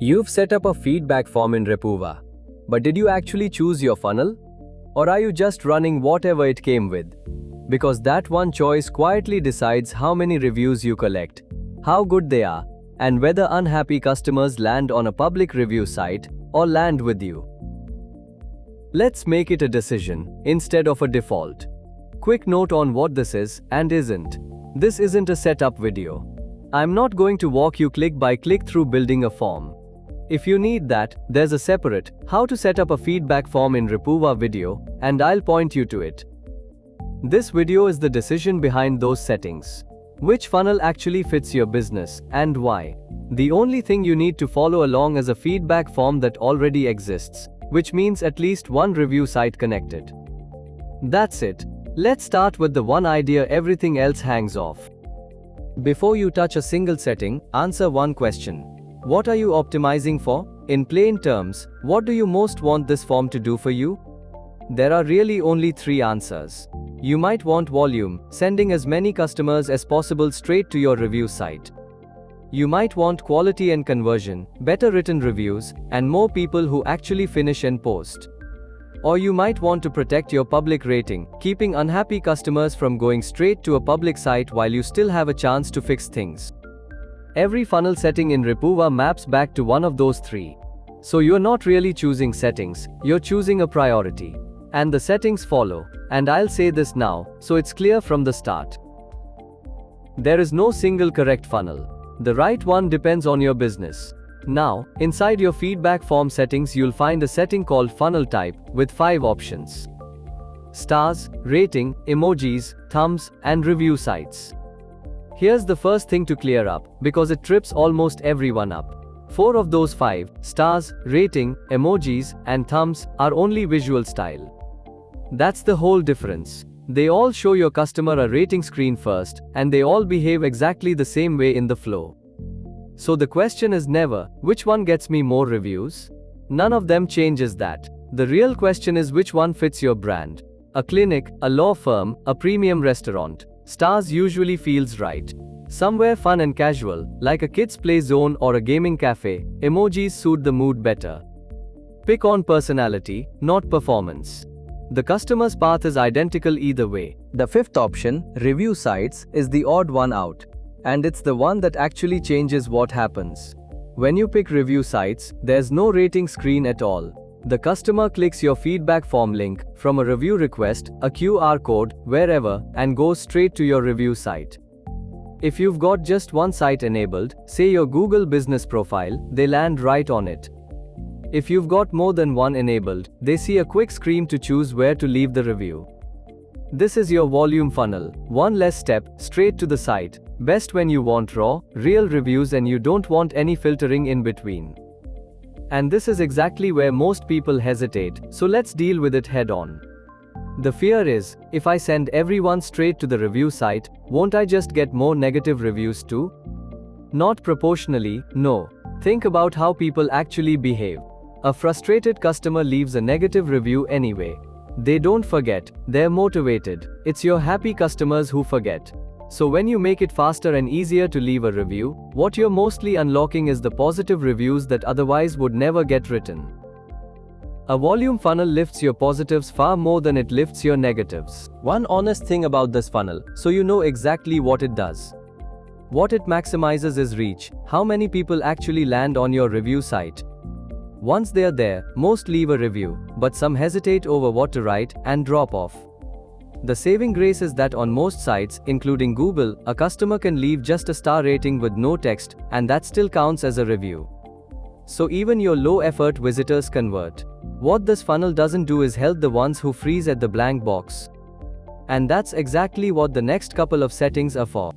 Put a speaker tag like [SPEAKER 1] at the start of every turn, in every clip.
[SPEAKER 1] You've set up a feedback form in Repuva. But did you actually choose your funnel? Or are you just running whatever it came with? Because that one choice quietly decides how many reviews you collect, how good they are, and whether unhappy customers land on a public review site or land with you. Let's make it a decision instead of a default. Quick note on what this is and isn't. This isn't a setup video. I'm not going to walk you click by click through building a form. If you need that, there's a separate how to set up a feedback form in Repuva video, and I'll point you to it. This video is the decision behind those settings. Which funnel actually fits your business, and why? The only thing you need to follow along is a feedback form that already exists, which means at least one review site connected. That's it. Let's start with the one idea everything else hangs off. Before you touch a single setting, answer one question. What are you optimizing for? In plain terms, what do you most want this form to do for you? There are really only three answers. You might want volume, sending as many customers as possible straight to your review site. You might want quality and conversion, better written reviews, and more people who actually finish and post. Or you might want to protect your public rating, keeping unhappy customers from going straight to a public site while you still have a chance to fix things. Every funnel setting in Repuva maps back to one of those three. So you're not really choosing settings, you're choosing a priority. And the settings follow. And I'll say this now, so it's clear from the start. There is no single correct funnel. The right one depends on your business. Now, inside your feedback form settings you'll find a setting called funnel type, with 5 options. Stars, rating, emojis, thumbs, and review sites. Here's the first thing to clear up, because it trips almost everyone up. 4 of those 5, stars, rating, emojis, and thumbs, are only visual style. That's the whole difference. They all show your customer a rating screen first, and they all behave exactly the same way in the flow. So the question is never, which one gets me more reviews? None of them changes that. The real question is which one fits your brand. A clinic, a law firm, a premium restaurant. Stars usually feels right. Somewhere fun and casual, like a kids play zone or a gaming cafe, emojis suit the mood better. Pick on personality, not performance. The customer's path is identical either way. The fifth option, review sites, is the odd one out. And it's the one that actually changes what happens. When you pick review sites, there's no rating screen at all. The customer clicks your feedback form link from a review request, a QR code, wherever, and goes straight to your review site. If you've got just one site enabled, say your Google business profile, they land right on it. If you've got more than one enabled, they see a quick screen to choose where to leave the review. This is your volume funnel, one less step, straight to the site, best when you want raw, real reviews and you don't want any filtering in between. And this is exactly where most people hesitate, so let's deal with it head on. The fear is, if I send everyone straight to the review site, won't I just get more negative reviews too? Not proportionally, no. Think about how people actually behave. A frustrated customer leaves a negative review anyway. They don't forget, they're motivated. It's your happy customers who forget. So when you make it faster and easier to leave a review, what you're mostly unlocking is the positive reviews that otherwise would never get written. A volume funnel lifts your positives far more than it lifts your negatives. One honest thing about this funnel, so you know exactly what it does. What it maximizes is reach, how many people actually land on your review site. Once they are there, most leave a review, but some hesitate over what to write and drop off. The saving grace is that on most sites, including Google, a customer can leave just a star rating with no text, and that still counts as a review. So even your low-effort visitors convert. What this funnel doesn't do is help the ones who freeze at the blank box. And that's exactly what the next couple of settings are for.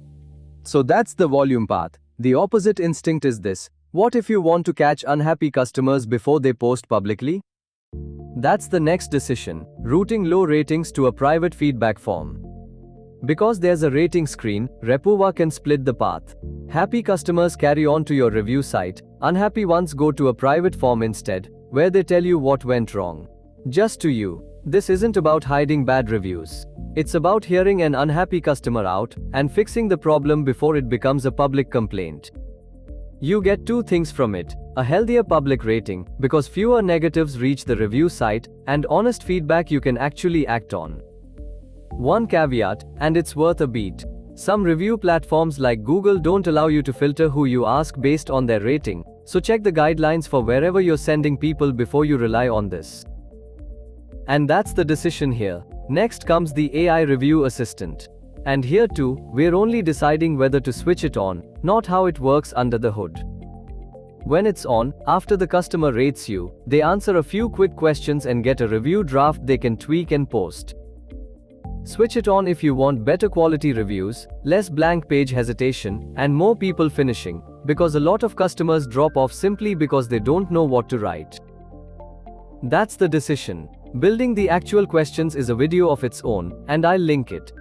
[SPEAKER 1] So that's the volume path. The opposite instinct is this. What if you want to catch unhappy customers before they post publicly? That's the next decision, routing low ratings to a private feedback form. Because there's a rating screen, Repuva can split the path. Happy customers carry on to your review site, unhappy ones go to a private form instead, where they tell you what went wrong. Just to you. This isn't about hiding bad reviews. It's about hearing an unhappy customer out and fixing the problem before it becomes a public complaint. You get two things from it. A healthier public rating, because fewer negatives reach the review site, and honest feedback you can actually act on. One caveat, and it's worth a beat. Some review platforms like Google don't allow you to filter who you ask based on their rating, so check the guidelines for wherever you're sending people before you rely on this. And that's the decision here. Next comes the AI review assistant. And here too, we're only deciding whether to switch it on, not how it works under the hood. When it's on, after the customer rates you, they answer a few quick questions and get a review draft they can tweak and post. Switch it on if you want better quality reviews, less blank page hesitation, and more people finishing, because a lot of customers drop off simply because they don't know what to write. That's the decision. Building the actual questions is a video of its own, and I'll link it.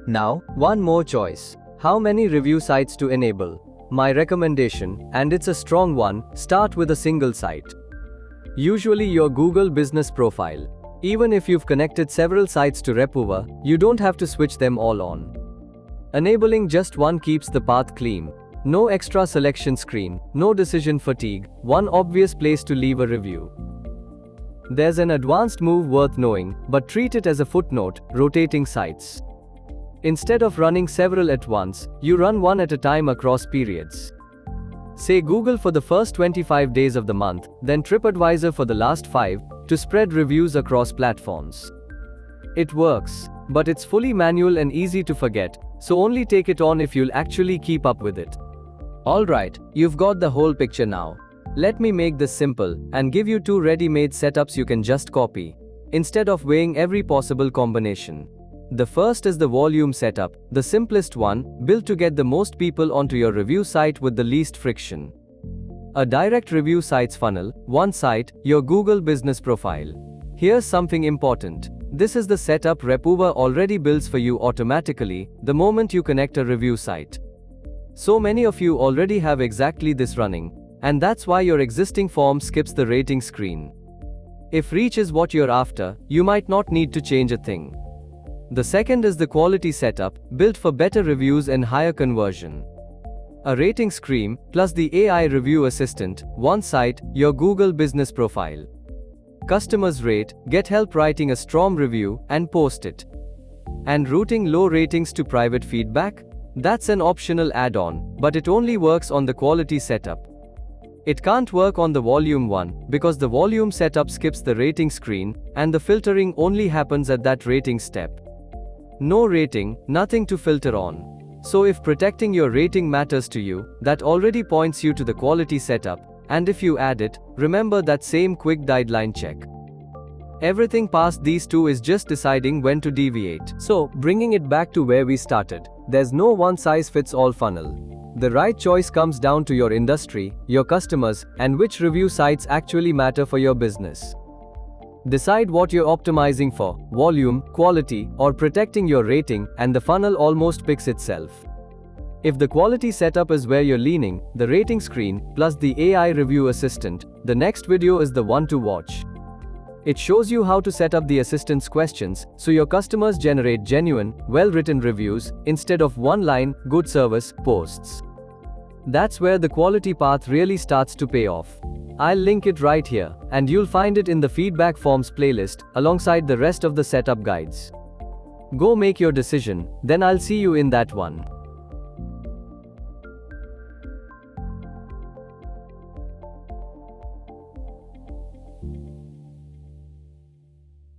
[SPEAKER 1] Now, one more choice. How many review sites to enable? My recommendation, and it's a strong one, start with a single site. Usually your Google business profile. Even if you've connected several sites to Repuva, you don't have to switch them all on. Enabling just one keeps the path clean. No extra selection screen, no decision fatigue, one obvious place to leave a review. There's an advanced move worth knowing, but treat it as a footnote: rotating sites. Instead of running several at once, you run one at a time across periods. Say Google for the first 25 days of the month, then TripAdvisor for the last 5, to spread reviews across platforms. It works, but it's fully manual and easy to forget, so only take it on if you'll actually keep up with it. Alright, you've got the whole picture now. Let me make this simple, and give you 2 ready-made setups you can just copy, instead of weighing every possible combination. The first is the volume setup, the simplest one, built to get the most people onto your review site with the least friction. A direct review sites funnel, one site, your Google business profile. Here's something important. This is the setup Repuva already builds for you automatically, the moment you connect a review site. So many of you already have exactly this running, and that's why your existing form skips the rating screen. If reach is what you're after, you might not need to change a thing. The second is the quality setup, built for better reviews and higher conversion. A rating screen, plus the AI review assistant, one site, your Google business profile. Customers rate, get help writing a strong review, and post it. And routing low ratings to private feedback? That's an optional add-on, but it only works on the quality setup. It can't work on the volume one, because the volume setup skips the rating screen, and the filtering only happens at that rating step. No rating, nothing to filter on. So if protecting your rating matters to you, that already points you to the quality setup, and if you add it, remember that same quick guideline check. Everything past these two is just deciding when to deviate. So, bringing it back to where we started, there's no one-size-fits-all funnel. The right choice comes down to your industry, your customers, and which review sites actually matter for your business. Decide what you're optimizing for: volume, quality, or protecting your rating, and the funnel almost picks itself. If the quality setup is where you're leaning, the rating screen, plus the AI review assistant, the next video is the one to watch. It shows you how to set up the assistant's questions, so your customers generate genuine, well-written reviews, instead of one-line, good service, posts. That's where the quality path really starts to pay off. I'll link it right here, and you'll find it in the feedback forms playlist, alongside the rest of the setup guides. Go make your decision, then I'll see you in that one.